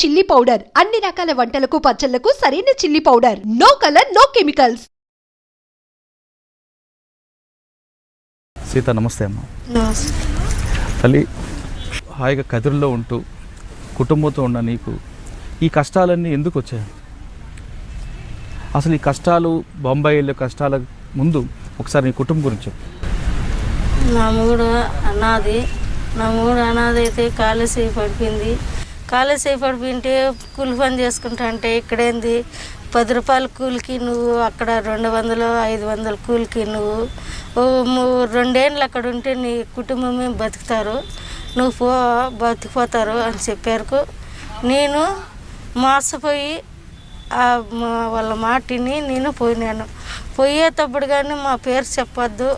Chilli powder అన్ని రకాల వంటలకు పచ్చళ్లకు సరైన chilli powder. No colour no chemicals. Sita నమస్తే అమ్మ. నమస్తే. తల్లి, హాయిగా కదిరిలో ఉంటూ కుటుంబంతో ఉన్న నీకు ఈ కష్టాలన్నీ ఎందుకు వచ్చాయి? అసలు ఈ కష్టాలు, బొంబాయిలో కష్టాల ముందు ఒకసారి నీ కుటుంబం గురించి చెప్పు. నా మూడు అనాథ అయితే కాలేజీ పడిపోయింది. కాలేజీ పడిపోయింటే కూలి పని చేసుకుంటా అంటే ఇక్కడేంది 10 రూపాయల కూలికి నువ్వు అక్కడ 200 500 కూలికి నువ్వు 2 ఏళ్ళు అక్కడ ఉంటే నీ కుటుంబమే బతుకుతారు, నువ్వు బతికిపోతారు అని చెప్పారు. నేను మోసపోయి వాళ్ళ మాటిని నేను పోయినాను. పోయేటప్పుడు కానీ మా పేరు చెప్పొద్దు,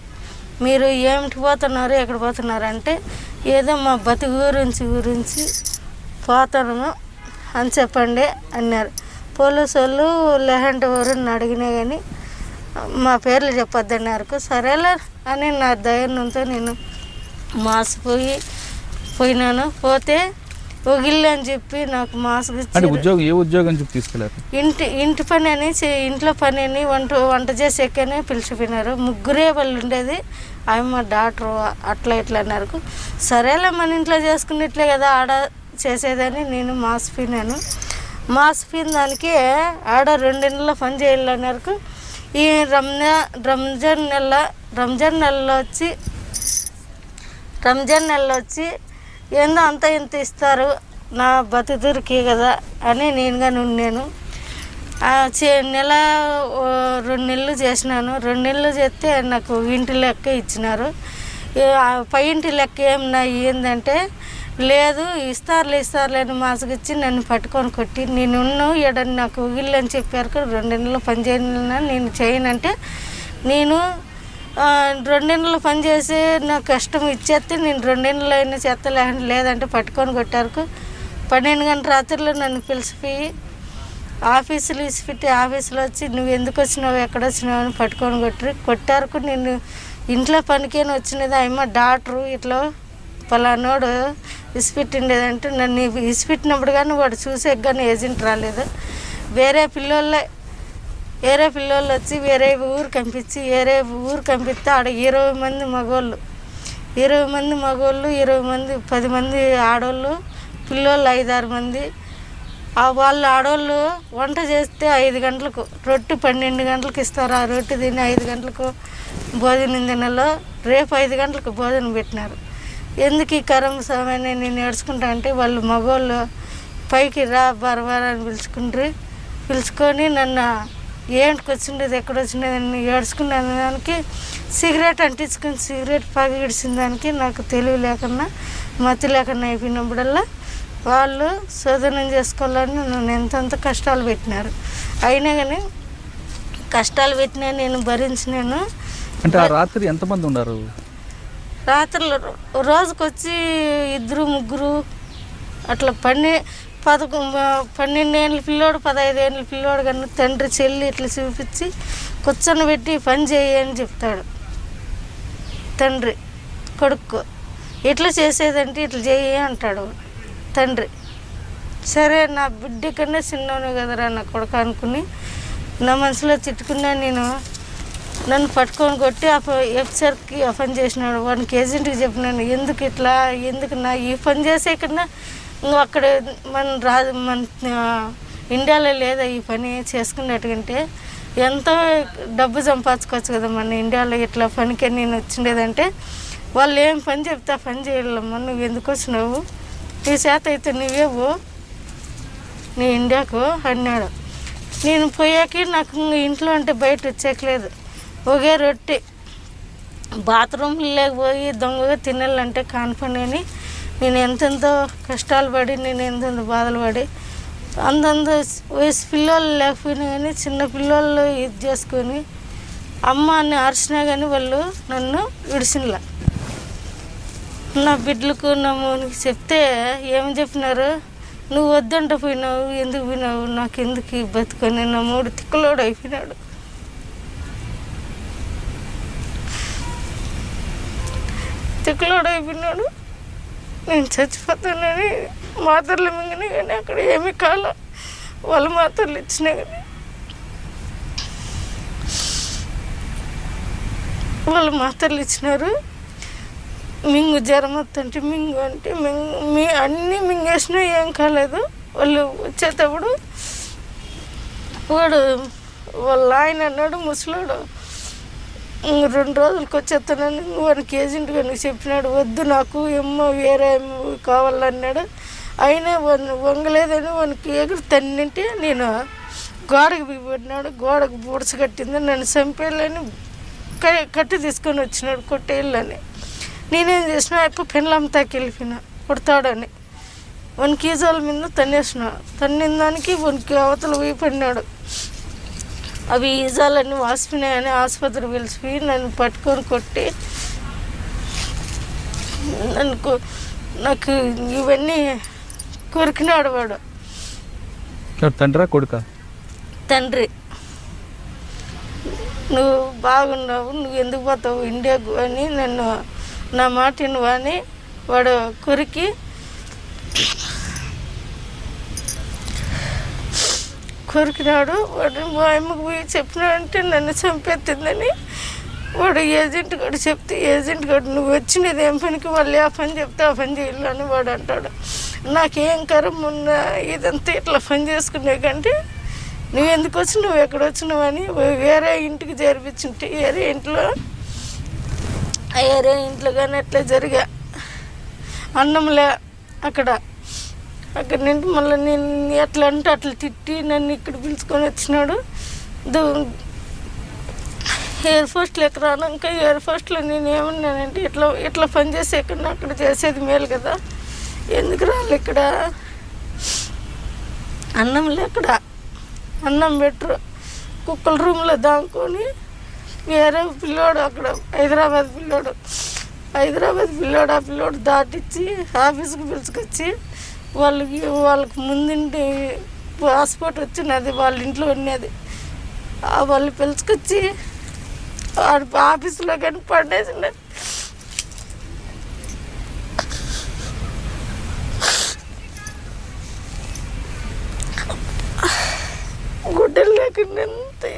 మీరు ఏమిటి పోతున్నారు ఎక్కడ పోతున్నారు అంటే ఏదో మా బతుకు గురించి పోతాను అని చెప్పండి అన్నారు. పోలీసు వాళ్ళు లేదంటే ఎవరిని అడిగినా కానీ మా పేర్లు చెప్పొద్దన్నారు. సరేలే అని నా ధైర్యంతో నేను పోయినాను. పోతే ఒగిల్లు అని చెప్పి నాకు మాస్క్ ఉద్యోగం చెప్పి తీసుకెళ్ళారు. ఇంటి పని అని ఇంట్లో పని అని వంట చేసేకనే పిలిచిపోయినారు. 3 వాళ్ళు ఉండేది. అవి మా డాక్టరు అట్లా ఇట్లా అన్నారు. సరేలే మన ఇంట్లో చేసుకున్నట్లే కదా ఆడ చేసేదని నేను మాసిపోయినాను. మాసిపోయిన దానికి ఆడ 2 నెలల్లో పని చేయాలన్నారు. ఈ రంజాన్ నెలలో వచ్చి ఏందో అంత ఇంత ఇస్తారు నా బతుకురికి కదా అని నేనుగా ఉన్నాను. 2 నెలలు చేసినాను. 2 నెలలు చేస్తే నాకు ఇంటి లెక్క ఇచ్చినారు. పై ఇంటి లెక్క ఏందంటే లేదు ఇస్తారులే అని మాసగిచ్చి నన్ను పట్టుకొని కొట్టి నేను ఎడని నాకు ఊగిళ్ళు అని చెప్పారు. 2 నెలలు పని చేయను నేను చేయనంటే నేను 2 నెలలు పని చేసి నాకు కష్టం ఇచ్చేస్తే నేను 2 నెలలు అయినా చేస్తా లేదంటే పట్టుకొని కొట్టారు. 12 గంటల రాత్రిలో నన్ను పిలిచిపోయి ఆఫీసులో ఇసిపెట్టి ఆఫీసులో వచ్చి నువ్వు ఎందుకు వచ్చినావు ఎక్కడ వచ్చినావు అని పట్టుకొని కొట్టారు. నేను ఇంట్లో పనికేని వచ్చినది. అమ్మ డాక్టరు ఇట్లా పలానోడు ఇసిపెట్టిండేదంటే నన్ను ఇసిపెట్టినప్పుడు కానీ వాడు చూసే కానీ ఏజెంట్ రాలేదు. వేరే పిల్లోళ్ళు వచ్చి వేరే ఊరు పంపిస్తే ఆడ 20 మంది మగవాళ్ళు 10 మంది ఆడవాళ్ళు, పిల్లోళ్ళు 5-6 మంది. వాళ్ళు ఆడవాళ్ళు వంట చేస్తే 5 గంటలకు రొట్టె 12 గంటలకు ఇస్తారు. ఆ రొట్టె తిని 5 గంటలకు భోజనం తినలో రేపు 5 గంటలకు భోజనం పెట్టినారు. ఎందుకు ఈ కరం సమయాన్ని నేను ఏడ్చుకుంటా అంటే వాళ్ళు మగవాళ్ళు పైకి రా బరబరని పిలుచుకొని నన్ను ఏంటికి వచ్చిండేది ఎక్కడ వచ్చిండేది అని ఏడ్చుకున్న దానికి సిగరెట్ అంటించుకుని సిగరెట్ పగిడిచిన దానికి నాకు తెలివి లేకుండా మతి లేకుండా అయిపోయినప్పుడల్లా వాళ్ళు శోధనం చేసుకోవాలని నన్ను ఎంతంత కష్టాలు పెట్టినారు. అయినా కానీ కష్టాలు పెట్టినా నేను భరించినాను. అంటే ఆ రాత్రి ఎంతమంది ఉన్నారు? రాత్రులు రోజుకొచ్చి 2-3 అట్లా 12 ఏళ్ళ పిల్లోడు 15 ఏళ్ళ పిల్లోడు కన్నా తండ్రి చెల్లి ఇట్లా చూపించి కూర్చొని పెట్టి పని చేయని చెప్తాడు తండ్రి కొడుకు. ఇట్లా చేసేదంటే ఇట్లా చేయి అంటాడు తండ్రి. సరే నా బిడ్డ కన్నా చిన్నోనే కదరా నా కొడుకు అనుకుని నా మనసులో తిట్టుకున్నా. నన్ను పట్టుకొని కొట్టి ఎఫ్సర్కి ఆ పని చేసినాడు. వానికి ఏజెంట్కి చెప్పినాను ఎందుకు నా ఈ పని చేసే కన్నా నువ్వు అక్కడ మన ఇండియాలో లేదా ఈ పని చేసుకున్నట్టుకంటే ఎంతో డబ్బు సంపాదించుకోవచ్చు కదా మన ఇండియాలో. ఇట్లా పనికి నేను వచ్చిండేదంటే వాళ్ళు ఏం పని చెప్తే ఆ పని చేయాలమ్మా, నువ్వు ఎందుకు వచ్చినావు, నీ చేత అయితే నువ్వేవు నీ ఇండియాకు అన్నాడు. నేను పోయాక నాకు ఇంట్లో అంటే బయట వచ్చేయలేదు. ఒకే రొట్టె బాత్రూమ్లో లేకపోయి దొంగగా తినాలంటే కానిపని అని నేను ఎంతెంతో కష్టాలు పడి నేను ఎంతెంతో బాధలు పడి అంతంత వయసు పిల్లలు లేకపోయినా కానీ చిన్న పిల్లలు ఇది చేసుకొని అమ్మ అని అరిచినా కానీ వాళ్ళు నన్ను విడిసినలా. నా బిడ్డలకు నా మూనికి చెప్తే ఏం చెప్పినారు, నువ్వు వద్దంట పోయినావు, ఎందుకు పోయినావు, నాకు ఎందుకు బతుకొని నా 3 తిక్కలోడు అయిపోయినాడు. నేను చచ్చిపోతానని మాత్రలు మింగినా కానీ అక్కడ ఏమీ కాల. వాళ్ళు మాత్రలు ఇచ్చినా కానీ వాళ్ళు మాత్రలు ఇచ్చినారు. మింగు జ్వరం వస్తుంటే మింగు అంటే అన్నీ మింగేసినా ఏం కాలేదు. వాళ్ళు వచ్చేటప్పుడు వాళ్ళ ఆయన అన్నాడు, ముసలాడు, 2 రోజులకి వచ్చేస్తానని వానికి ఏజెంట్గా చెప్పినాడు. వద్దు నాకు ఏమో వేరే కావాలన్నాడు. అయినా వంగలేదని వానికి ఎగురు తన్నింటే నేను గోడకు బిగిపడినాడు. గోడకు బూడ్చ కట్టింది. నన్ను చంపేయాలని కట్టి తీసుకొని వచ్చినాడు కొట్టేళ్ళని. నేనేం చేసినా ఎప్పుడు పెళ్ళంతాకి వెళ్ళిపోయినా కొడతాడని వానికి ఈజాల మీద తన్నేసిన. తన్నిన దానికి వానికి అవతల పోయిపడినాడు. అవి ఈజాలన్నీ వాసిపోయినాయని ఆసుపత్రికి పిలిచిపోయి నన్ను పట్టుకొని కొట్టి నాకు ఇవన్నీ కొరికినాడు. వాడు తండ్రా కొడుకా? తండ్రి. నువ్వు బాగున్నావు, నువ్వు ఎందుకు పోతావు ఇండియాకు అని నన్ను నా మాట నువ్వు అని వాడు కొరికి కొరికినాడు. వాడు మా అమ్మకు పోయి చెప్పినాడంటే నన్ను చంపేస్తుందని వాడు ఏజెంట్ గడు చెప్తే, ఏజెంట్ గడు నువ్వు వచ్చినది ఏం పనికి, వాళ్ళు ఆ పని చెప్తే ఆ పని చేయాలి అని వాడు అంటాడు. నాకేం కరం మొన్న ఇదంతా ఇట్లా పని చేసుకునే కంటే నువ్వు ఎందుకు వచ్చి నువ్వు ఎక్కడ వచ్చినావు అని వేరే ఇంటికి చేర్పించుంటే వేరే ఇంట్లో కానీ అట్లా జరిగా అన్నంలే అక్కడ నుండి మళ్ళీ నేను ఎట్లా అంటే అట్లా తిట్టి నన్ను ఇక్కడ పిలుచుకొని వచ్చినాడు. ఎయిర్ ఫోర్స్లో ఎక్కడ రానాక ఎయిర్ ఫోర్స్లో నేను ఏమన్నానంటే ఇట్లా పని చేసే కన్నా అక్కడ చేసేది మేలు కదా, ఎందుకు రాలి ఇక్కడ అన్నంలే అక్కడ అన్నం పెట్టరు. కుక్కల రూమ్లో దాంకొని వేరే పిల్లోడు అక్కడ హైదరాబాద్ పిల్లోడు ఆ పిల్లోడు దాటిచ్చి ఆఫీస్కి పిలుచుకొచ్చి వాళ్ళకి ముందుండి పాస్పోర్ట్ వచ్చినది వాళ్ళ ఇంట్లో ఉన్నది. వాళ్ళు పిలుచుకొచ్చి ఆఫీసులో కానీ పడేసినది. గుడ్డలు లేకుండా అంతే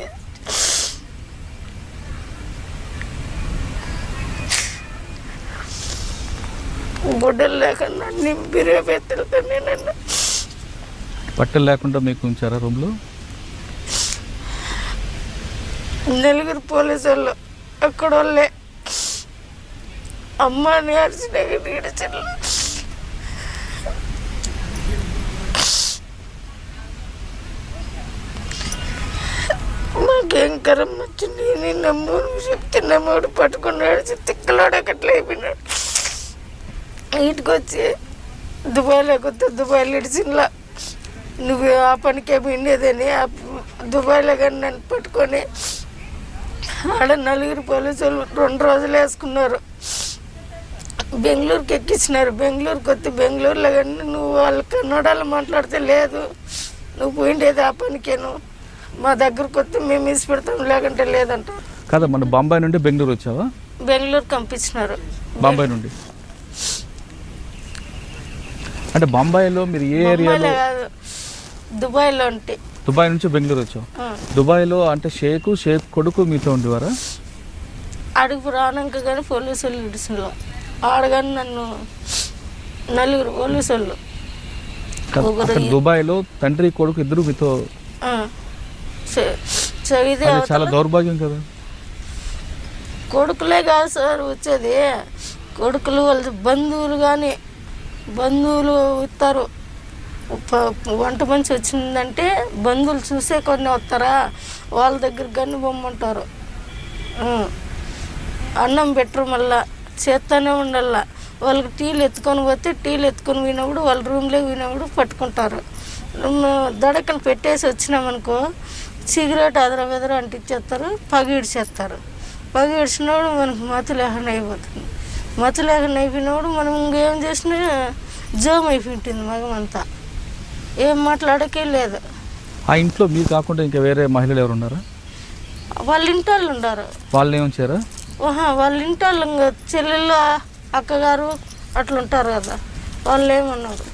గుడ్డలు లేకుండా నింపిరేపెత్తులుతాను. నన్ను బట్టలు లేకుండా మీకు ఉంచారా రూమ్లో? 4 పోలీసు వాళ్ళు అక్కడ వాళ్ళే అమ్మని అరిచిన గడిచలు. మాకేం కరం వచ్చింది. నేను నమ్మూరు చెప్తే నమ్మూడు పట్టుకున్నాడు. తిక్కలాడు అట్లా అయిపోయినాడు. ఇంటికి వచ్చి దుబాయ్లోకి వస్తే దుబాయ్లో ఇడిచిన్లా నువ్వు ఆ పనికే ఉండేదని దుబాయ్లో కానీ నన్ను పట్టుకొని ఆడ 4 పోలీసు వాళ్ళు 2 రోజులు వేసుకున్నారు. బెంగళూరుకి ఎక్కించినారు. బెంగళూరుకి వస్తే బెంగళూరులో కానీ నువ్వు వాళ్ళ కన్నడలో మాట్లాడితే లేదు, నువ్వు పోయిండేది ఆ పనికేను, మా దగ్గరకు వస్తే మేము ఇసి పెడతాం లేకుంటే లేదంట. కదా మన బాంబాయి నుండి బెంగళూరు వచ్చావా? బెంగళూరు పంపించినారు. బాంబాయి నుండి అంటే బాంబాయిలో మీరు ఏ ఏరియాలో? కాదు, దుబాయ్లో ఉంటే. దుబాయ్ నుంచి బెంగళూరు వచ్చావు. దుబాయ్లో అంటే షేక్ కొడుకు మీతో ఉండేవారా? అడుగు రానాక కానీ పోలీసు వాళ్ళు ఇడిసిలో ఆడగాని నన్ను 4 పోలీసు వాళ్ళు. దుబాయ్లో తండ్రి కొడుకు ఇద్దరు మీతో? ఇదే చాలా దౌర్భాగ్యం కదా. కొడుకులే కాదు సార్ వచ్చేది, కొడుకులు వాళ్ళ బంధువులు ఇస్తారు. వంట మనిషి వచ్చిందంటే బంధువులు చూసే కొన్ని వస్తారా, వాళ్ళ దగ్గరికి కానీ బొమ్మంటారు. అన్నం పెట్టరు, మళ్ళా చేస్తూనే ఉండాల. వాళ్ళకి టీలు ఎత్తుకొని పోతే పోయినప్పుడు వాళ్ళ రూమ్లోకి పోయినప్పుడు పట్టుకుంటారు. దడకలు పెట్టేసి వచ్చినామనుకో సిగరెట్ అదర అంటించేస్తారు, పగిడిచేస్తారు. పగిడిచినప్పుడు మనకు మతి లేకుండా అయిపోతుంది. మతి లేకుండా అయిపోయినప్పుడు మనం ఇంకేం చేసినా జోమ్ అయిపోయింటుంది మగమంతా, ఏం మాట్లాడకే లేదు. ఆ ఇంట్లో మీరు కాకుండా ఇంకా వేరే మహిళలు ఎవరు ఉన్నారా? వాళ్ళ ఇంటి వాళ్ళు ఉన్నారు. వాళ్ళు ఏమొచ్చారా? వాళ్ళ ఇంటి వాళ్ళు ఇంకా చెల్లెళ్ళు అక్కగారు అట్లా ఉంటారు కదా, వాళ్ళు ఏమన్నారు.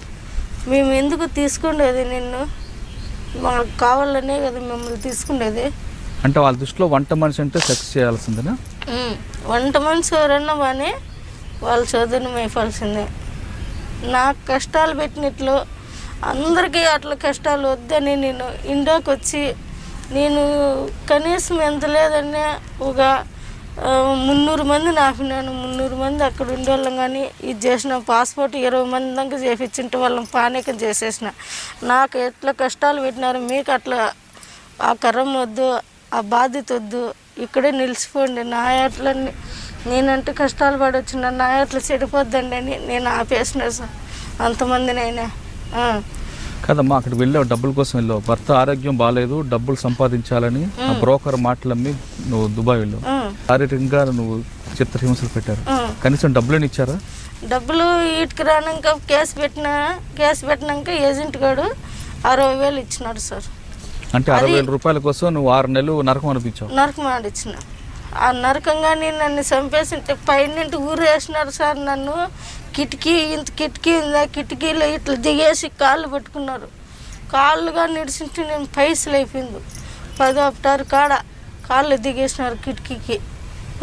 మేము ఎందుకు తీసుకునేది నిన్ను, మాకు కావాలనే కదా మిమ్మల్ని తీసుకునేది. అంటే వాళ్ళ దృష్టిలో వంట మనిషి అంటే సెక్స్ చేయాల్సిందేనా? వంట మనిషి ఎవరన్నా కానీ వాళ్ళ చదువుని మేపాల్సిందే. నాకు కష్టాలు పెట్టినట్లు అందరికీ అట్లా కష్టాలు వద్దని నేను ఇండియాకి వచ్చి నేను కనీసం ఎంత లేదన్నా ఒక 300 మందిని ఆపినాను. 300 మంది అక్కడ ఉండేవాళ్ళం కానీ ఇది చేసిన పాస్పోర్ట్ 20 మంది దాకా చేపించింటే వాళ్ళని పానీకం చేసేసిన. నాకు ఎట్లా కష్టాలు పెట్టినారు, మీకు అట్లా ఆ కరం వద్దు, ఆ బాధ్యత వద్దు, ఇక్కడే నిలిచిపోండి. నా ఎట్లని నేనంటే కష్టాలు పడవచ్చు, నా ఎట్లా చెడిపోద్దండి అని నేను ఆపేసిన సార్ అంతమందినైనా. కదమ్మా, అక్కడ వెళ్ళావు, డబ్బుల కోసం వెళ్ళావు, భర్త ఆరోగ్యం బాగాలేదు, డబ్బులు సంపాదించాలని ఆ బ్రోకర్ మాటలమ్మి నువ్వు దుబాయ్ వెళ్ళావు. శారీరకంగా నువ్వు చిత్రహింసలు పెట్టారు, కనీసం డబ్బులని ఇచ్చారా? డబ్బులు వీటికి రానాక కేసు పెట్టినాక ఏజెంట్ గారు 60,000 ఇచ్చినాడు సార్. అంటే 60,000 రూపాయల కోసం నువ్వు 6 నెలలు నరకం అనిపించావు? నరకం ఆడిచ్చిన. ఆ నరకంగానే నన్ను చంపేసింటే పైన ఊరు వేసినారు సార్. నన్ను కిటికీ ఉందా, కిటికీలో ఇట్లా దిగేసి కాళ్ళు పట్టుకున్నారు. కాళ్ళుగా నిడిచింటే నేను పైసలు అయిపోయింది. 10 అప్టారు కాడ కాళ్ళు దిగేసినారు కిటికీకి.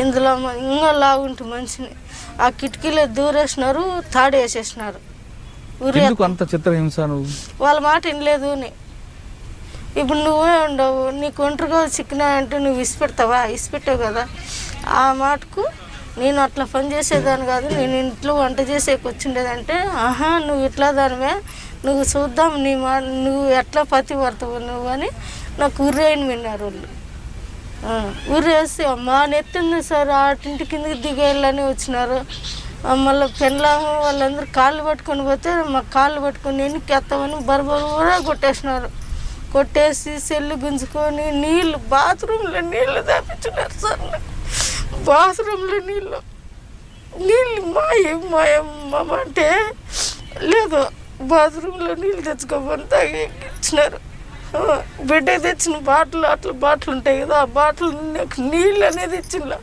ఇందులో ఇంకా లాగుంటు మనిషిని ఆ కిటికీలో దూరేసినారు, తాడేసేసినారు. అంత చిత్రహింస? వాళ్ళ మాట వినలేదు. ఇప్పుడు నువ్వే ఉండవు, నీకు ఒంటరిగా చిక్కినా అంటే నువ్వు ఇసిపెట్టావు కదా. ఆ మాటకు నేను అట్లా పని చేసేదాన్ని కాదు, నేను ఇంట్లో వంట చేసేకి వచ్చిండేదంటే, ఆహా నువ్వు ఇట్లా దానివే, నువ్వు చూద్దాం నువ్వు ఎట్లా పతి పడతావు నువ్వు అని నాకు ఉర్రేయని విన్నారు వాళ్ళు. ఉర్రేసి మా నెత్తింది సార్, ఆటింటి కిందకి దిగేయాలని వచ్చినారు. మళ్ళీ పెళ్ళాము వాళ్ళందరూ కాళ్ళు పట్టుకొని పోతే మా కాళ్ళు పట్టుకొని ఎన్నికి ఎత్తామని బరబరా కొట్టేసినారు. కొట్టేసి సెల్లు గుంజుకొని నీళ్ళు బాత్రూంలో నీళ్ళు తెప్పించున్నారు సార్. నాకు బాత్రూంలో నీళ్ళు మాయమ్మ అంటే లేదు, బాత్రూంలో నీళ్ళు తెచ్చుకోమని తాగిచ్చినారు. బిడ్డ తెచ్చిన బాటిల్ ఉంటాయి కదా, ఆ బాటిల్ నాకు నీళ్ళు అనేది ఇచ్చిన.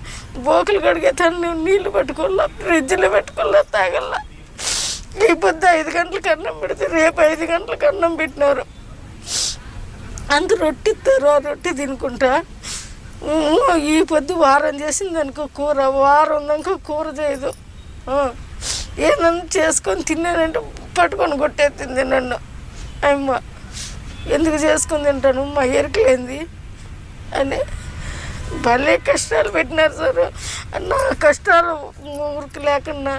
బోకులు కడిగే తను నీళ్ళు పెట్టుకోవాలా, ఫ్రిడ్జ్లో పెట్టుకోవాలా, తాగల్లా. ఈ పొద్దు 5 గంటలకు అన్నం పెడితే రేపు 5 గంటలకు అన్నం పెట్టినారు. అంత రొట్టె ఇస్తారు, ఆ రొట్టె తినుకుంటా. ఈ పొద్దు వారం చేసింది అనుకో కూర, వారం దాకా కూర చేయదు. ఏదన్నా చేసుకొని తిన్నానంటే పట్టుకొని కొట్టేస్తుంది నన్ను. అమ్మ ఎందుకు చేసుకొని తింటాను, మా ఎరుకలేంది అని భలే కష్టాలు పెట్టినారు సార్. నా కష్టాలు ఊరికి లేకుండా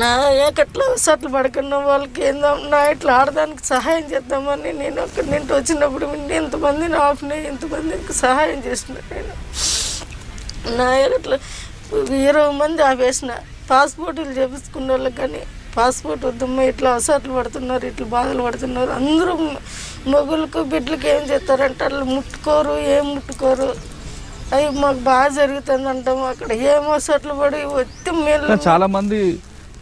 నా ఏకట్లా సట్లు పడకుండా వాళ్ళకి ఏందో నా ఇట్లా ఆడదానికి సహాయం చేద్దామని నేను అక్కడి నుండి వచ్చినప్పుడు ఎంతమందిని ఆపినాయి, ఎంతమందికి సహాయం చేసిన. నేను నా ఏకట్లా 20 మంది ఆపేసిన. పాస్పోర్టులు చేపించుకున్న వాళ్ళకి కానీ పాస్పోర్ట్ వద్దమ్మా, ఇట్లా అసట్లు పడుతున్నారు, ఇట్లా బాధలు పడుతున్నారు. అందరూ మొగులకు బిడ్డలకి ఏం చేస్తారంటే వాళ్ళు ముట్టుకోరు, ఏం ముట్టుకోరు. అవి మాకు బాగా జరుగుతుంది అంటాము. అక్కడ ఏమో అసట్లు పడి వచ్చి మేలు. చాలా మంది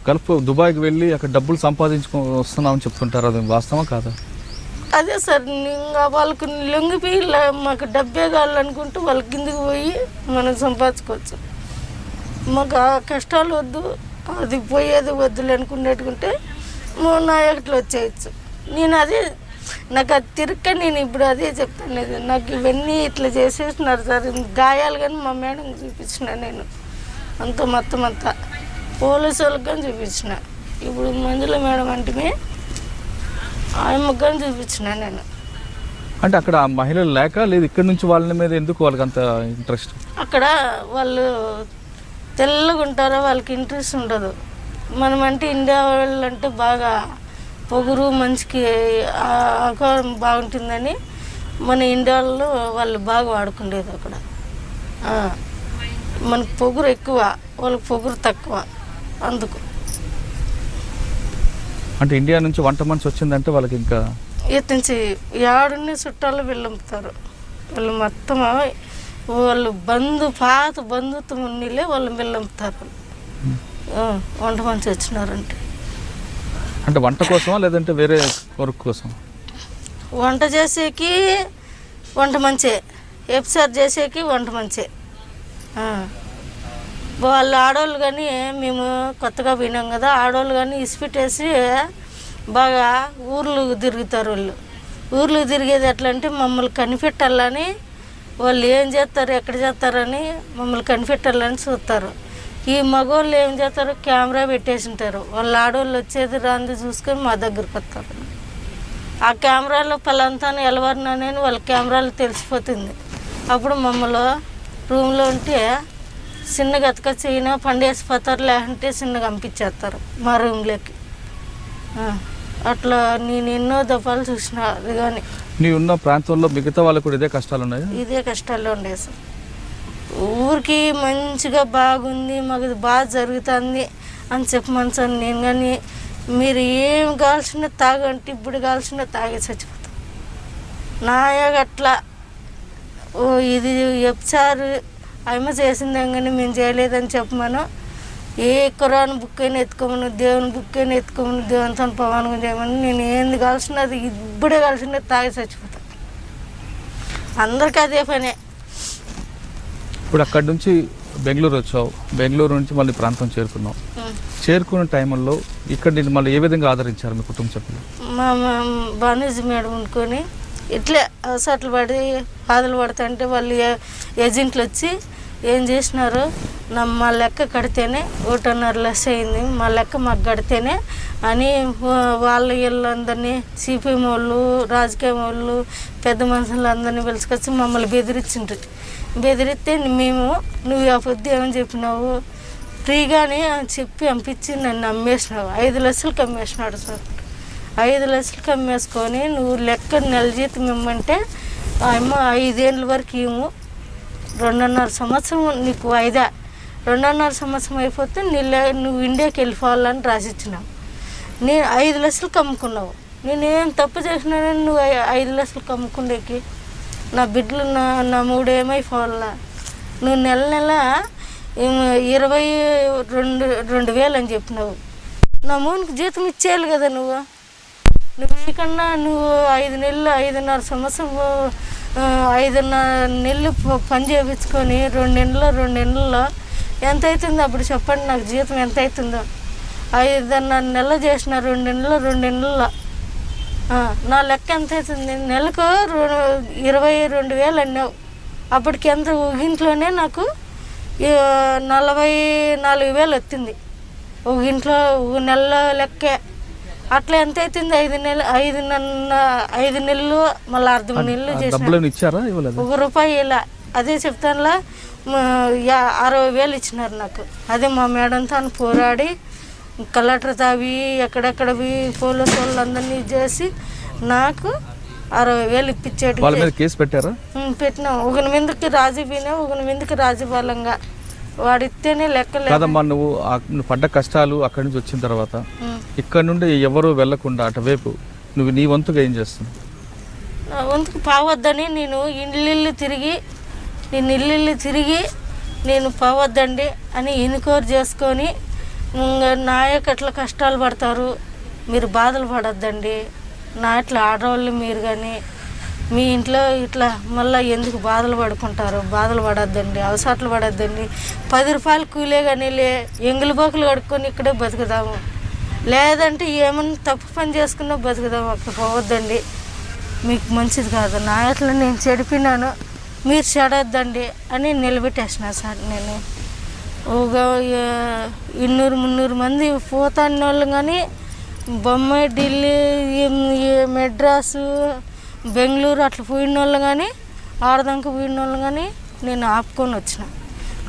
గల్ఫ్ దుబాయ్కి వెళ్ళి అక్కడ డబ్బులు సంపాదించుకొని వస్తున్నామని చెప్తుంటారు, అది వాస్తవం కాదా? అదే సార్, ఇంకా వాళ్ళకు లొంగిపోయి మాకు డబ్బే కావాలనుకుంటూ వాళ్ళ కిందకి పోయి మనం సంపాదించుకోవచ్చు. మాకు ఆ కష్టాలు వద్దు, అది పోయేది వద్దులు అనుకునేట్టుకుంటే నా ఎట్లా వచ్చేయచ్చు. నేను అదే నాకు అది తిరక్క నేను ఇప్పుడు అదే చెప్తాను. నాకు ఇవన్నీ ఇట్లా చేసేసినారు సార్. గాయాలు కానీ మా మేడం చూపించిన నేను అంత మొత్తం అంతా పోలీసు వాళ్ళకి కానీ చూపించిన. ఇప్పుడు మంజుల మేడం అంటే ఆమెకు కానీ చూపించిన నేను. అంటే అక్కడ మహిళలు లేక లేదు, ఇక్కడ నుంచి వాళ్ళ మీద ఎందుకు వాళ్ళకి అంత ఇంట్రెస్ట్? అక్కడ వాళ్ళు తెల్లగా ఉంటారో వాళ్ళకి ఇంట్రెస్ట్ ఉండదు. మనం అంటే ఇండియా వాళ్ళు అంటే బాగా పొగురు, మంచికి ఆకారం బాగుంటుందని మన ఇండియాలో వాళ్ళు బాగా వాడుకుండేది. అక్కడ మనకు పొగురు ఎక్కువ, వాళ్ళకి పొగురు తక్కువ. అందుకు అంటే ఇండియా నుంచి వంట మనిషి వచ్చిందంటే వాళ్ళకి ఇంకా నుంచి ఏడున్న చుట్టాలు వెళ్ళంపుతారు. వాళ్ళు మొత్తం వాళ్ళు పాత బంధుత్వం ఉన్నీళ్ళే వాళ్ళు వెళ్ళంపుతారు. వంట మనిషి వచ్చినారంటే అంటే వంట కోసమా లేదంటే వేరే వర్క్ కోసం? వంట చేసేకి వంట మంచే, ఎఫ్సార్ చేసేకి వంట మంచే. వాళ్ళు ఆడవాళ్ళు కానీ మేము కొత్తగా పోయినాం కదా, ఆడవాళ్ళు కానీ ఇసిపెట్టేసి బాగా ఊర్లు తిరుగుతారు వాళ్ళు. ఊర్లు తిరిగేది ఎట్లా అంటే మమ్మల్ని కనిపెట్టాలని, వాళ్ళు ఏం చేస్తారు ఎక్కడ చేస్తారని మమ్మల్ని కనిపెట్టాలని చూస్తారు. ఈ మగవాళ్ళు ఏం చేస్తారు, కెమెరా పెట్టేసి ఉంటారు. వాళ్ళ ఆడవాళ్ళు వచ్చేది రాంది చూసుకొని మా దగ్గరకు వస్తారు. ఆ కెమెరాలో పలాంతాను ఎలవరినని వాళ్ళ కెమెరాలో తెలిసిపోతుంది. అప్పుడు మమ్మల్ని రూమ్లో ఉంటే చిన్నగా అతకొచ్చిన పండేసిపోతారు, లేకుంటే చిన్నగా పంపించేస్తారు మా రూమ్లోకి. అట్లా నేను ఎన్నో దఫాలు చూసిన. అది కానీ నీ ఉన్న ప్రాంతంలో మిగతా వాళ్ళకు కూడా ఇదే కష్టాలు ఉన్నాయి. ఇదే కష్టాల్లో ఉండేది సార్. ఊరికి మంచిగా బాగుంది, మాకు బాగా జరుగుతుంది అని చెప్పమని సార్. నేను కానీ మీరు ఏం కావాల్సిన తాగంటే ఇప్పుడు కావాల్సిన తాగి చచ్చిపోతాం. నాయగ అట్లా ఇది చెప్తారు, అమ్మ చేసిందే కానీ మేము చేయలేదని చెప్పమను. ఏ కురాన్ బుక్ అయినా ఎత్తుకోమను, దేవుని బుక్ అయినా ఎత్తుకోమను, దేవునితో పవనం చేయమని. నేను ఏంది కావాల్సినది ఇప్పుడే కావాల్సినది తాగి చచ్చిపోతాను. అందరికీ అదే పనే. ఇప్పుడు అక్కడి నుంచి బెంగళూరు వచ్చావు, బెంగళూరు నుంచి మళ్ళీ ప్రాంతం చేరుకున్నావు. చేరుకున్న టైంలో ఇక్కడ నేను మళ్ళీ ఏ విధంగా ఆదరించారు మీ కుటుంబ సభ్యులు? మా బానేజీ మేడం వండుకొని ఇట్లే అవసరాలు పడి బాధలు పడుతుంటే వాళ్ళు ఏజెంట్లు వచ్చి ఏం చేసినారు, మా లెక్క కడితేనే 1.5 లక్ష అయింది, మా లెక్క మాకు కడితేనే అని వాళ్ళ వీళ్ళందరినీ సిపిఎం వాళ్ళు, రాజకీయం వాళ్ళు, పెద్ద మనుషులు అందరినీ పిలుచుకొచ్చి మమ్మల్ని బెదిరించిండ్రు. బెదిరిస్తే మేము నువ్వు ఆ పొద్దు ఏమని చెప్పినావు, ఫ్రీగానే చెప్పి పంపించి నన్ను అమ్మేసినావు. 5 లక్షలకు అమ్మేసినాడు సార్. 5 లక్షలకు అమ్మేసుకొని నువ్వు లెక్క నెల జీతం ఇమ్మంటే అమ్మ 5 ఏళ్ళ వరకు ఇవ్వము, 2.5 సంవత్సరం నీకు 2.5 సంవత్సరం అయిపోతే నువ్వు ఇండియాకి వెళ్ళిపోవాలని రాసిచ్చినావు. నేను 5 లక్షలకు అమ్ముకున్నావు. నేనేం తప్పు చేసినానని నువ్వు 5 లక్షలకు అమ్ముకుండేకి? నా బిడ్డలు నా 3 ఏమైపోవాలా? నువ్వు నెల 22,000 అని చెప్పినావు. నా మూనికి జీతం ఇచ్చేయాలి కదా నువ్వు నీకన్నా. నువ్వు 5 నెలలు 5.5 సంవత్సరం 5.5 నెలలు పని చేయించుకొని 2 నెలల్లో ఎంత అవుతుందో అప్పుడు చెప్పండి నాకు. జీతం ఎంత అవుతుందో? 5.5 నెలలు చేసిన 2 నెలల్లో నా లెక్క ఎంత అవుతుంది? నెలకు 22,000 అన్నావు. అప్పటికి ఎంత ఇంట్లోనే నాకు 44,000 వచ్చింది ఒక ఇంట్లో ఒక నెల లెక్కే. అట్లా ఎంత అవుతుంది? 5 నెలలు మళ్ళీ 6 నెలలు చేసిన ₹1 ఇలా. అదే చెప్తానులా 60,000 ఇచ్చినారు నాకు. అదే మా మేడంతో పోరాడి కలెక్టర్ తావి ఎక్కడెక్కడవి పోలీసు వాళ్ళందరినీ చేసి నాకు 60,000 ఇప్పించేటి. వాళ్ళ మీద కేసు పెట్టారా? పెట్టినాం. ఒకరి మీదకి రాజీ పోయినా, ఒకరి మీదకి రాజీ బలంగా వాడిస్తేనే లెక్కలేదు. కాదమ్మా, నువ్వు పడ్డ కష్టాలు అక్కడి నుంచి వచ్చిన తర్వాత ఇక్కడ నుండి ఎవరు వెళ్లకుండా అటువైపు నువ్వు నీ వంతుగా ఏం చేస్తున్నావు? నా వంతుకు పావద్దని నేను ఇల్లు తిరిగి నేను పావద్దండి అని ఎన్నికోరు చేసుకొని నాయకు అట్లా కష్టాలు పడతారు, మీరు బాధలు పడొద్దండి, నా ఇట్లా ఆడవాళ్ళు మీరు కానీ మీ ఇంట్లో ఇట్లా మళ్ళీ ఎందుకు బాధలు పడుకుంటారు, బాధలు పడొద్దండి, అవసరాలు పడొద్దండి. 10 రూపాయలు కూలే కానీ ఎంగులు బాకులు కడుక్కొని ఇక్కడే బతుకుదాము, లేదంటే ఏమన్నా తప్పు పని చేసుకున్నా బతుకుదాము, అక్కడ పోవద్దండి, మీకు మంచిది కాదు, నా ఇట్లా నేను చెడిపినాను, మీరు చెడొద్దండి అని నిలబెట్టేసిన సార్. నేను ఒక 200-300 మంది పోతాన్న వాళ్ళు కానీ బొంబాయి, ఢిల్లీ, మెడ్రాసు, బెంగళూరు అట్లా పోయిన వాళ్ళు కానీ ఆడదాకా పోయిన వాళ్ళు కానీ నేను ఆపుకొని వచ్చిన.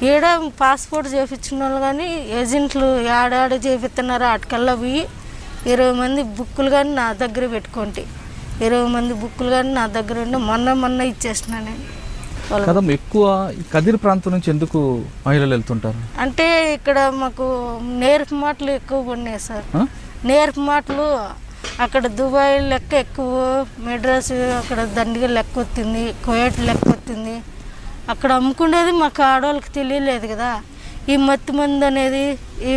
ఈడ పాస్పోర్ట్ చేయించిన వాళ్ళు కానీ ఏజెంట్లు ఆడాడ చేపిస్తున్నారు. అటుకల్లా పోయి 20 మంది బుక్కులు కానీ నా దగ్గర పెట్టుకోండి, 20 మంది బుక్కులు కానీ నా దగ్గర ఉండి మొన్న ఇచ్చేసిన నేను. ఎక్కువ కదిరి ప్రాంతం నుంచి ఎందుకు మహిళలు వెళ్తుంటారు అంటే ఇక్కడ మాకు నేర్పు మాటలు ఎక్కువ పడినాయి సార్. నేర్పు మాటలు అక్కడ దుబాయ్ లెక్క ఎక్కువ, మెడ్రాస్ అక్కడ దండిగా లెక్క వస్తుంది, కువైట్ లెక్క వస్తుంది. అక్కడ అమ్ముకునేది మాకు ఆడవాళ్ళకి తెలియలేదు కదా. ఈ మత్తి మంది అనేది, ఈ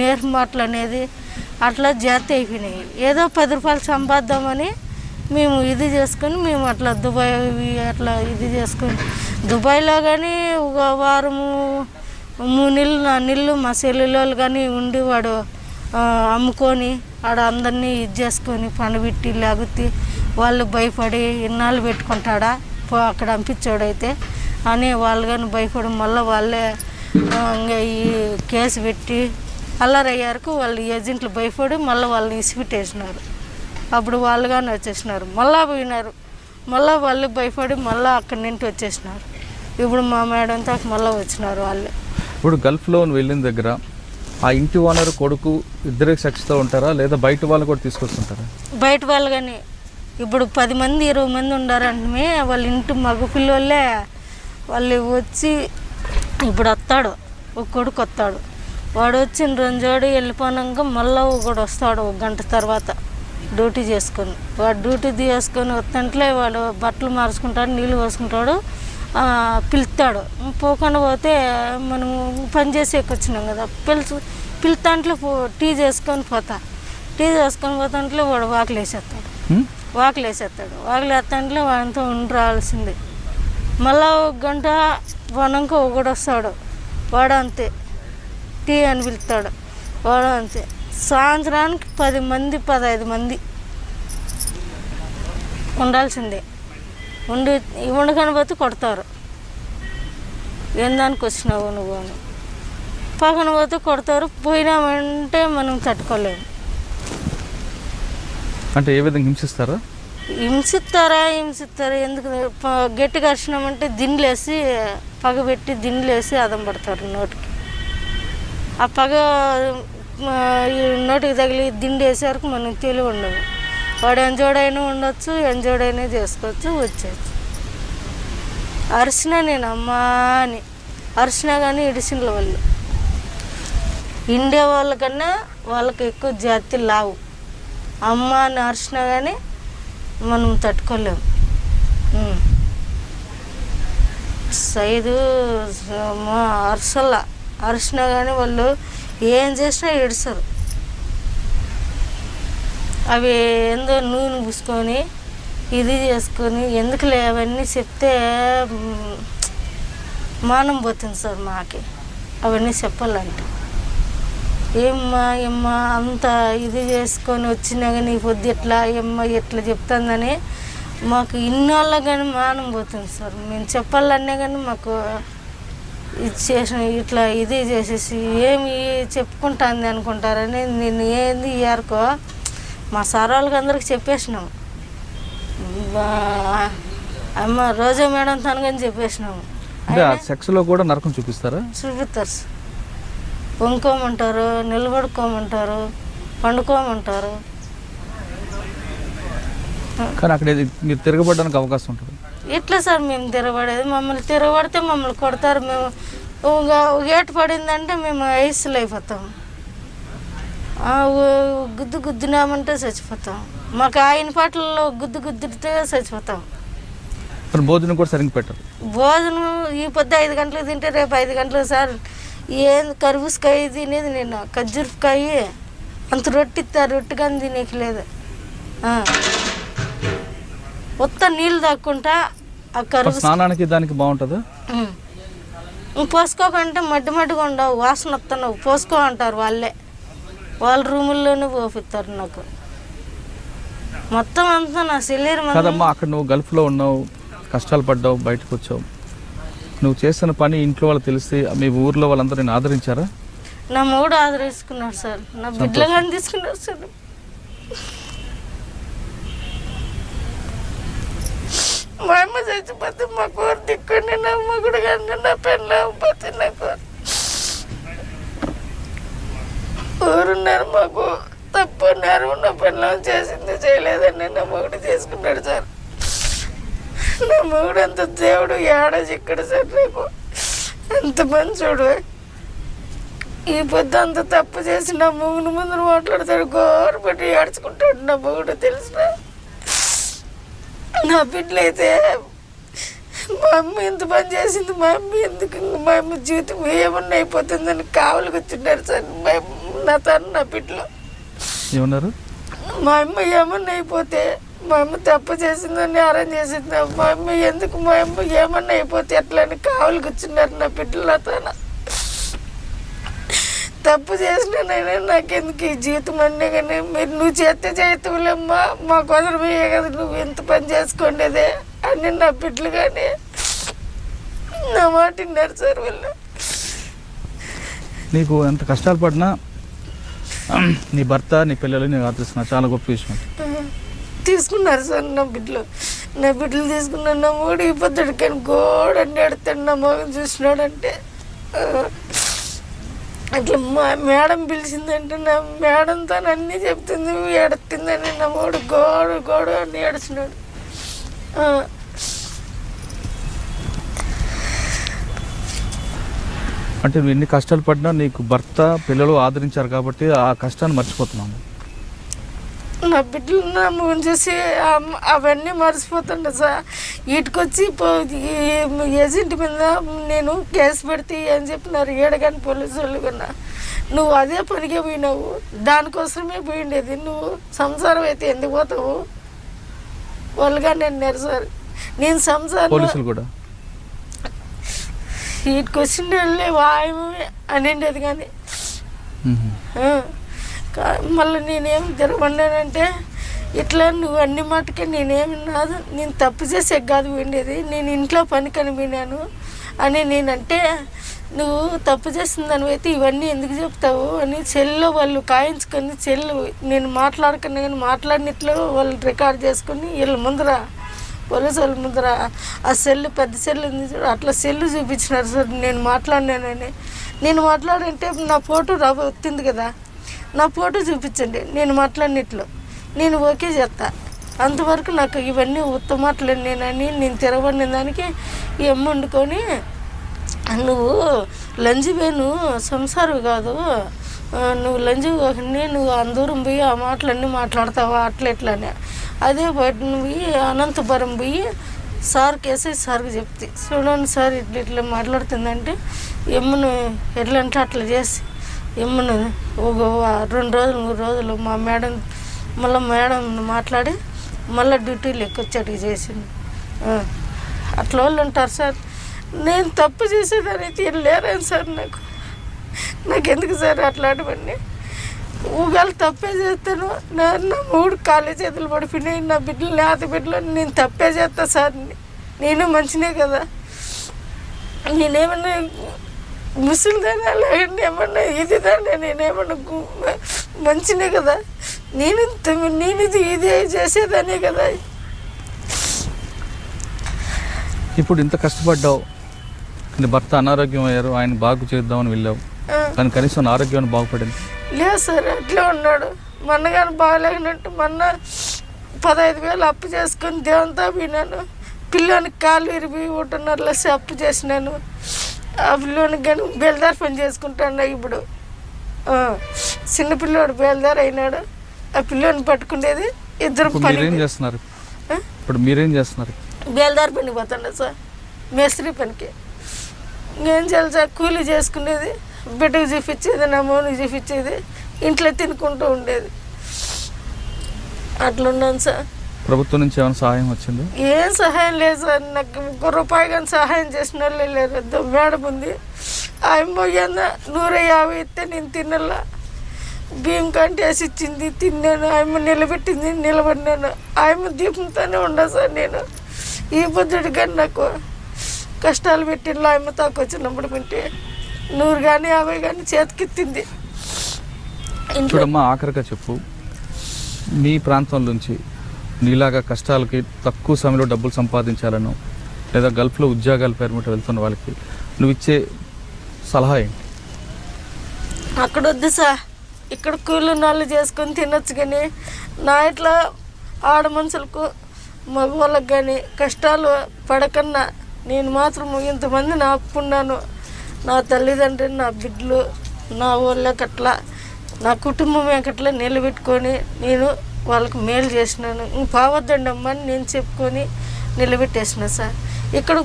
నేర్పు మాటలు అనేది అట్లా జాతి అయిపోయినాయి. ఏదో 10 రూపాయలు సంపాదిద్దామని మేము ఇది చేసుకొని మేము అట్లా దుబాయ్ అట్లా ఇది చేసుకొని దుబాయ్లో కానీ ఒక వారము 3 నెలలు 4 నెలలు మా సెల్లులో కానీ ఉండి వాడు అమ్ముకొని ఆడ అందరినీ ఇది చేసుకొని పండబెట్టి లేకపోతే వాళ్ళు భయపడి ఇన్నాళ్ళు పెట్టుకుంటాడా అక్కడ పంపించాడైతే అని వాళ్ళు కానీ భయపడి మళ్ళీ వాళ్ళే ఇంకా ఈ కేసు పెట్టి అల్లరయ్యారు. వాళ్ళు ఏజెంట్లు భయపడి మళ్ళీ వాళ్ళని ఇసిపెట్టేసినారు. అప్పుడు వాళ్ళు కానీ వచ్చేసినారు, మళ్ళీ పోయినారు, మళ్ళీ వాళ్ళు భయపడి మళ్ళీ అక్కడి నుండి వచ్చేసినారు. ఇప్పుడు మా మేడంతో మళ్ళీ వచ్చినారు వాళ్ళు. ఇప్పుడు గల్ఫ్లో వెళ్ళిన దగ్గర ఆ ఇంటి ఓనర్ కొడుకు ఇద్దరికి సాక్షితో ఉంటారా లేదా బయట వాళ్ళు కూడా తీసుకొస్తుంటారా? బయట వాళ్ళు కానీ ఇప్పుడు 10 మంది 20 మంది ఉండారంటే వాళ్ళ ఇంటి మగ పిల్లలే వాళ్ళు వచ్చి ఇప్పుడు వస్తాడు, ఒక కొడుకు వస్తాడు, వాడు వచ్చిన రోజోడు వెళ్ళిపోయాక మళ్ళీ ఒకడు వస్తాడు 1 గంట తర్వాత డ్యూటీ చేసుకొని. వాడు డ్యూటీ చేసుకొని వస్తుంటే వాడు బట్టలు మార్చుకుంటాడు, నీళ్ళు పోసుకుంటాడు, పిలుస్తాడు. పోకుండా పోతే మనము పని చేసేకి వచ్చినాం కదా, పిలుతాంట్లో టీ చేసుకొని పోతా. టీ చేసుకొని పోతాంట్లో వాడు వాకిలు వేసేస్తాడు. వాకిలు వేస్తాంట్లో వాడితో ఉండి రావాల్సిందే. మళ్ళీ 1 గంట పోనాక ఒకడు వస్తాడు, వాడు అంతే టీ అని పిలుస్తాడు, వాడు అంతే. సాయంత్రానికి 10 మంది 15 మంది ఉండాల్సిందే. ఉండకని పోతే కొడతారు, ఏం దానికి వచ్చినావు నువ్వు అని. పక్కన పోతే కొడతారు, పోయినామంటే మనం తట్టుకోలేము. అంటే ఏ విధంగా హింసిస్తారా? హింసిస్తారా ఎందుకు గట్టిగా అరిచినామంటే దిండ్లేసి పగబెట్టి దిండ్లేసి అదం పడతారు నోటికి. ఆ పగ నోటికి తగిలి దిండి వేసేవరకు మనకు తెలివి ఉండదు. వాడు ఎంజోడైనా ఉండొచ్చు, ఎంజోడైనా చేసుకోవచ్చు, వచ్చేయచ్చు. అరిచినా నేను అమ్మా అని అరిచినా కానీ ఇడిసిన వాళ్ళు ఇండియా వాళ్ళకన్నా వాళ్ళకి ఎక్కువ జాతి లావు. అమ్మ అని అరిచినా కానీ మనం తట్టుకోలేము. సైదు అరిచినా కానీ వాళ్ళు ఏం చేసినా ఏడుస్తారు. అవి ఏందో నూనె పూసుకొని ఇది చేసుకొని ఎందుకులే అవన్నీ చెప్తే మానం పోతుంది సార్ మాకి అవన్నీ చెప్పాలంటే. ఏమ్మా అంత ఇది చేసుకొని వచ్చినా కానీ పొద్దు ఎట్లా ఎట్లా చెప్తుందని మాకు ఇన్నాళ్ళ కానీ మానం పోతుంది సార్. మేము చెప్పాలన్నా కానీ మాకు ఇది చేసిన ఇట్లా ఇది చేసేసి ఏమి చెప్పుకుంటుంది అనుకుంటారని నేను ఏంది ఇయ్యారుకో మా సార్ వాళ్ళకి అందరికి చెప్పేసినాము. అమ్మ రోజా మేడం తనగాని చెప్పేసినాము. సెక్స్లో కూడా నరకం చూపిస్తారా? చూపిస్తారు సార్. వండుకోమంటారు, నిలబడుకోమంటారు, పండుకోమంటారు. కానీ అక్కడ మీరు తిరగబడడానికి అవకాశం ఉంటుంది. ఎట్లా సార్ మేము తిరగబడేది? మమ్మల్ని తిరగబడితే మమ్మల్ని కొడతారు. మేము ఏటు పడిందంటే మేము ఐస్లు అయిపోతాం. గుద్దినామంటే చచ్చిపోతాం. మాకు ఆయన పాటల్లో గుద్దితే చచ్చిపోతాం. భోజనం కూడా సరిగ్గా పెట్టరు. భోజనం ఈ పొద్దు 5 గంటలకు తింటే రేపు 5 గంటలకు సార్. ఏం కర్బూజకాయ తినేది నేను, ఖర్జూరకాయ అంత రొట్టి ఇస్తారు, రొట్టి కానీ తినేకి లేదు. మొత్తం నీళ్ళు తాక్కుంటా ఆ కర్బూజ స్నానానికి దానికి బాగుంటుందా? పోసుకోకంటే మడ్డిగా ఉండవు, వాసన వస్తున్నావు, పోసుకో అంటారు వాళ్ళే. వాళ్ళ రూముల్లోనే పోపిస్తారు నాకు మొత్తం అంతా నా శరీరం. కదమ్మా, అక్కడ నువ్వు గల్ఫ్లో ఉన్నావు, కష్టాలు పడ్డావు, బయటకు వచ్చావు. నువ్వు చేసిన పని ఇంట్లో వాళ్ళు తెలిసి మీ ఊర్లో వాళ్ళందరూ నేను ఆదరించారా? నా మూడు ఆదరించుకున్నాడు సార్, నా బిడ్డలు కానీ తీసుకున్నారు సార్. మా అమ్మ చచ్చిపోతే మా కూర దిక్కుండి, నా మగుడు కానీ నా పెళ్ళి అవ్వకపోతే నాకు ఊరున్నారు. మాకు తప్పు ఉన్నారు, నా పెళ్ళం చేసింది చేయలేదని నా మగుడు చేసుకున్నాడు సార్. నా మగుడు అంత దేవుడు ఏడ చిక్కడు సార్. నాకు ఎంత మంచోడు. ఈ పొద్దు అంత తప్పు చేసి నా మొగుడు ముందు మాట్లాడతాడు, గోరు పెట్టి ఏడ్చుకుంటాడు నా మొగుడు. తెలిసిన నా బిడ్డలైతే మా అమ్మ ఎంత పని చేసింది, మా అమ్మ ఎందుకు, మా అమ్మ జీవితం ఏమన్నా అయిపోతుందని కావలికి వచ్చిన్నారు సార్. నా నా బిడ్డలు ఏమన్నారు? మా అమ్మ ఏమన్నా అయిపోతే, మా అమ్మ తప్పు చేసిందని అరేంజ్ చేసింది, మా అమ్మ ఎందుకు, మా అమ్మ ఏమన్నా అయిపోతే ఎట్లా అని కావలికి వచ్చిన్నారు నా బిడ్డలు. నా తప్పు చేసినానైనా నాకెందుకు ఈ జీవితం అన్నీ కానీ మీరు నువ్వు చేస్తే చేతులేమ్మా మా కుదరమయ్యే కదా నువ్వు ఎంత పని చేసుకోండేదే అని నా బిడ్డలు కానీ నా మాట విన్నారు సార్ వాళ్ళు. నీకు ఎంత కష్టాలు పడినా నీ భర్త నీ పిల్లలు నేను ఆదరిస్తున్నా, చాలా గొప్ప విషయం. తీసుకున్నారు సార్ నా బిడ్డలు తీసుకున్నాను. నా మూడు ఇబ్బంది కానీ గోడని ఎడతాడు నా మగం చూసినాడంటే. అట్లా మా మేడం పిలిచిందంటే నా మేడంతో అన్నీ చెప్తుంది ఎడుతుందని నా మూడు గోడ అని ఏడుస్తున్నాడు. అంటే నువ్వు ఎన్ని కష్టాలు పడినా నీకు భర్త పిల్లలు ఆదరించారు కాబట్టి ఆ కష్టాన్ని మర్చిపోతున్నాను. నా బిడ్డలు నా ముఖం చూసి అవన్నీ మర్చిపోతుండే సార్. వీటికొచ్చి ఏజెంట్ మీద నేను కేసు పెడితే అని చెప్పినారు ఏడగాని పోలీసు వాళ్ళు కన్నా. నువ్వు అదే పనికే పోయినావు, దానికోసమే పోయిండేది. నువ్వు సంసారం అయితే ఎందుకు పోతావు వాళ్ళుగా నేను సార్. నేను సంసారం పోలీసులు కూడా వీటికి వచ్చిన వాయు అనిండేది కానీ మళ్ళీ నేనేం తిరగబడినానంటే ఇట్లా నువ్వు అన్ని మాటకే నేనేమి నాదు నేను తప్పు చేసే కాదు పోయిండేది, నేను ఇంట్లో పని కనిపోయినాను అని నేనంటే నువ్వు తప్పు చేసిన దానివైతే ఇవన్నీ ఎందుకు చెప్తావు అని సెల్లో వాళ్ళు కాయించుకొని సెల్లు నేను మాట్లాడకన్నా కానీ మాట్లాడినట్లు వాళ్ళు రికార్డ్ చేసుకొని వీళ్ళ ముందర పోలీసు వాళ్ళ ముందర ఆ సెల్లు పెద్ద సెల్లు ఉంది చూడు అట్లా సెల్లు చూపించినారు సార్. నేను మాట్లాడినానని నేను మాట్లాడంటే నా ఫోటో వచ్చింది కదా, నా ఫోటో చూపించండి నేను మాట్లాడినట్లు నేను ఓకే చేస్తా. అంతవరకు నాకు ఇవన్నీ ఉత్తమాటలు నేనని నేను తిరగబడిన దానికి ఈ అమ్మ వండుకొని నువ్వు లంజివేను సంసారం కాదు, నువ్వు లంజి కాకుండా నువ్వు అందూరం పోయి ఆ మాటలన్నీ మాట్లాడతావా అట్లా ఎట్లనే. అదే బయట నువ్వు అనంతపురం పోయి సార్కి వేసి సార్కి చెప్తే చూడండి సార్ ఇట్లా ఇట్లా మాట్లాడుతుందంటే ఎమ్మను ఎట్లా అంటే అట్లా చేసి ఎమ్మను ఒక 2 రోజులు 3 రోజులు మా మేడం మాట్లాడి మళ్ళీ డ్యూటీలు ఎక్కొచ్చాడు చేసింది. అట్లా వాళ్ళు ఉంటారు సార్. నేను తప్పు చేసేదానైతే లేరాను సార్. నాకెందుకు సార్ అట్లాంటివన్నీ ఊగాలు తప్పే చేస్తాను. నా 3 కాళ్ళ చేతులు పడిపోయినాయి, నా బిడ్డలు లేత బిడ్డలు నేను తప్పే చేస్తా సార్. నేను మంచినే కదా, నేనేమన్నా ముసలిదానా లేదండి ఏమన్నా ఇదిదానా, నేనేమన్నా మంచినే కదా, నేను ఇదే చేసేదానే కదా. ఇప్పుడు ఇంత కష్టపడ్డావు, నీ భర్త అనారోగ్యం అయ్యారు, ఆయన బాగు చేద్దామని వెళ్ళావు, కానీ కనీసం ఆరోగ్యాన్ని బాగుపడింది లేదు సార్. అట్లే ఉన్నాడు. మొన్నగాని బాగాలేనట్టు మొన్న 15,000 అప్పు చేసుకొని దేవునితో పోయినాను. పిల్లోనికి కాళ్ళు విరిగి 1.5 అప్పు చేసినాను. ఆ పిల్లోనికి కానీ బేల్దారి పని చేసుకుంటాను. ఇప్పుడు చిన్నపిల్లోడు బేల్దారి అయినాడు. ఆ పిల్లోని పట్టుకునేది ఇద్దరు పని. ఇప్పుడు మీరేం చేస్తున్నారు? బేల్దారి పనికి పోతాను సార్, మేస్త్రి పనికి. ఇంకేం చేయాలి సార్, కూలీ చేసుకునేది, బిడ్డకు చూపించేది, నా మౌనికి చూపించేది, ఇంట్లో తినుకుంటూ ఉండేది. అట్లున్నాను సార్. ప్రభుత్వం నుంచి ఏమైనా సహాయం వచ్చింది? ఏం సహాయం లేదు సార్. నాకు 1 రూపాయి కానీ సహాయం చేసిన వాళ్ళే లేరు. మేడం ఉంది, ఆయన 150 ఇస్తే నేను తినలా. బియ్యం కంటే వేసి ఇచ్చింది, తిన్నాను. ఆయన నిలబెట్టింది, నిలబడినాను. ఆయన దీపంతోనే ఉన్నా సార్. నేను ఈ బుద్ధుడు కానీ నాకు కష్టాలు పెట్టిన ఆయన తాకు వచ్చినప్పుడు పెట్టి 100 కానీ 50 కానీ చేతికిత్తింది. చూడమ్మా, ఆఖరిగా చెప్పు, మీ ప్రాంతం నుంచి నీలాగా కష్టాలకి తక్కువ సమయంలో డబ్బులు సంపాదించాలను లేదా గల్ఫ్లో ఉద్యోగాల పేరు మీద వెళ్తున్న వాళ్ళకి నువ్వు ఇచ్చే సలహా ఏంటి? అక్కడ వద్దు సార్, ఇక్కడ కూలి నాళ్ళు చేసుకొని తినొచ్చు. కానీ నా ఇట్లా ఆడ మనుషులకు మగవాళ్ళకి కానీ కష్టాలు పడకన్నా నేను మాత్రం ఇంతమంది నా అప్పున్నాను. నా తల్లిదండ్రులు, నా బిడ్డలు, నా వాళ్ళకట్లా నా కుటుంబం ఎక్కట్లా నిలబెట్టుకొని నేను వాళ్ళకి మేలు చేసినాను. పోవద్దండి అమ్మ అని నేను చెప్పుకొని నిలబెట్టేసిన సార్. ఇక్కడ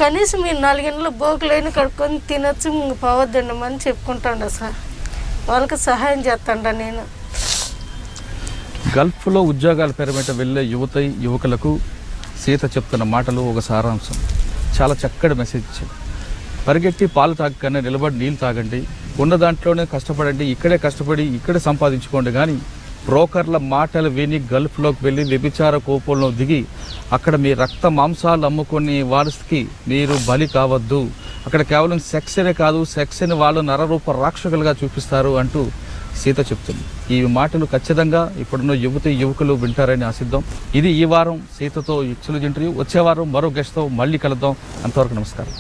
కనీసం మీరు 4 గంటలు బోకులైన కడుక్కొని తినొచ్చు, పోవద్దండి అమ్మ అని చెప్పుకుంటాండ సార్. వాళ్ళకి సహాయం చేస్తాండ నేను. గల్ఫ్లో ఉద్యోగాల పేరు మీద వెళ్ళే యువకులకు సీత చెప్తున్న మాటలు ఒక సారాంశం. చాలా చక్కటి మెసేజ్ ఇచ్చాడు. పరిగెట్టి పాలు తాగకనే నిలబడి నీళ్ళు తాగండి, ఉన్న దాంట్లోనే కష్టపడండి, ఇక్కడే కష్టపడి ఇక్కడే సంపాదించుకోండి. కానీ బ్రోకర్ల మాటలు విని గల్ఫ్లోకి వెళ్ళి వ్యభిచార కోపంలో దిగి అక్కడ మీ రక్త మాంసాలు అమ్ముకునే వారికి మీరు బలి కావద్దు. అక్కడ కేవలం సెక్స్నే కాదు, సెక్స్ని వాళ్ళు నరరూప రాక్షకులుగా చూపిస్తారు అంటూ సీత చెప్తుంది. ఈ మాటలు ఖచ్చితంగా ఇప్పుడున్న యువకులు వింటారని ఆశిద్దాం. ఇది ఈ వారం సీతతో ఎక్స్క్లూజివ్ ఇంటర్వ్యూ. వచ్చే వారం మరో గెస్ట్తో మళ్ళీ కలుద్దాం. అంతవరకు నమస్కారం.